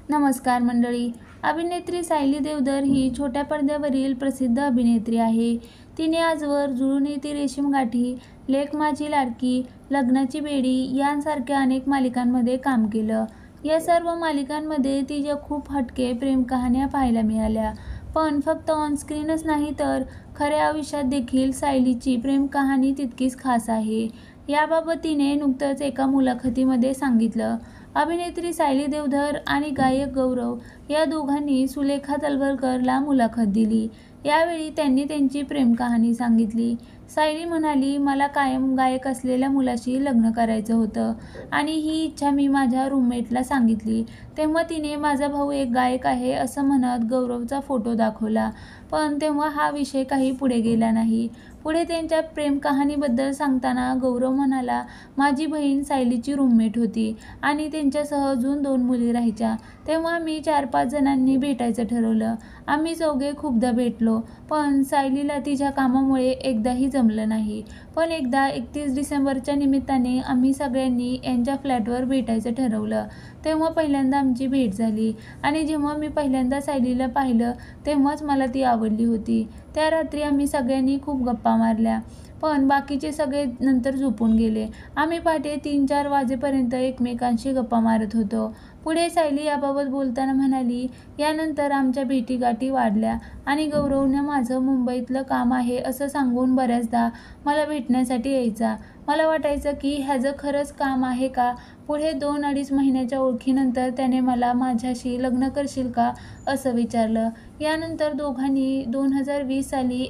नमस्कार मंडळी. अभिनेत्री सायली देवधर ही छोट्या पडद्यावरील प्रसिद्ध अभिनेत्री आहे. तिने आजवर जुळून येती रेशीम गाठी, लेक माझी लाडकी, लग्नाची बेडी यांसारख्या अनेक मालिकांमध्ये काम केलं. या सर्व मालिकांमध्ये तिच्या खूप हटके प्रेम कहाण्या पाहायला मिळाल्या. पण फक्त ऑनस्क्रीनच नाही तर खऱ्या आयुष्यात देखील सायलीची प्रेम कहाणी तितकीच खास आहे. याबाबत तिने नुकतंच एका मुलाखतीमध्ये सांगितलं. अभिनेत्री सायली देवधर आणि गायक गौरव या दोघांनी सुलेखा तलवलकरला मुलाखत दिली. यावेळी त्यांनी त्यांची प्रेमकहाणी सांगितली. सायली म्हणाली, मला कायम गायक असलेल्या मुलाशी लग्न करायचं होतं आणि ही इच्छा मी माझ्या रूममेटला सांगितली. तेव्हा तिने माझा भाऊ एक गायक आहे असं म्हणत गौरवचा फोटो दाखवला. पण तेव्हा हा विषय काही पुढे गेला नाही. पुढे त्यांच्या प्रेमकहाणीबद्दल सांगताना गौरव म्हणाला, माझी बहीण सायलीची रूममेट होती आणि त्यांच्यासह अजून 2 मुली राहायच्या. तेव्हा आम्ही 4-5 जणांनी भेटायचं ठरवलं. आम्ही चौघे खूपदा भेटलो, पण सायलीला तिच्या कामामुळे एकदाही जमलं नाही. पण एकदा 31 डिसेंबरच्या निमित्ताने आम्ही सगळ्यांनी यांच्या फ्लॅटवर भेटायचं ठरवलं. तेव्हा पहिल्यांदा आमची भेट झाली आणि जेव्हा मी पहिल्यांदा सायलीला पाहिलं तेव्हाच मला ती आवडली होती. त्या रात्री आम्ही सगळ्यांनी खूप गप्पा मारल्या, पण बाकीचे सगळे नंतर झोपून गेले. आम्ही पहाटे 3-4 वाजेपर्यंत एकमेकांशी गप्पा मारत होतो. पुढे सायली याबाबत बोलताना म्हणाली, यानंतर आमच्या भेटीगाठी वाढल्या आणि गौरवनं माझं मुंबईतलं काम आहे असं सांगून बऱ्याचदा मला भेटण्यासाठी यायचा. मला वाटायचं की ह्याचं खरंच काम आहे का? पुढे 2-2.5 महिन्याच्या ओळखीनंतर त्याने मला माझ्याशी लग्न करशील का असं विचारलं. यानंतर दोघांनी 2020 साली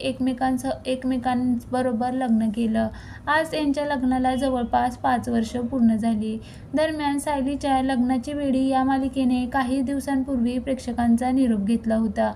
एकमेकांबरोबर लग्न केलं. आज यांच्या लग्नाला जवळपास 5 वर्ष पूर्ण झाली. दरम्यान सायलीच्या लग्नाची बेडी या मालिकेने काही दिवसांपूर्वी प्रेक्षकांचा निरोप घेतला होता.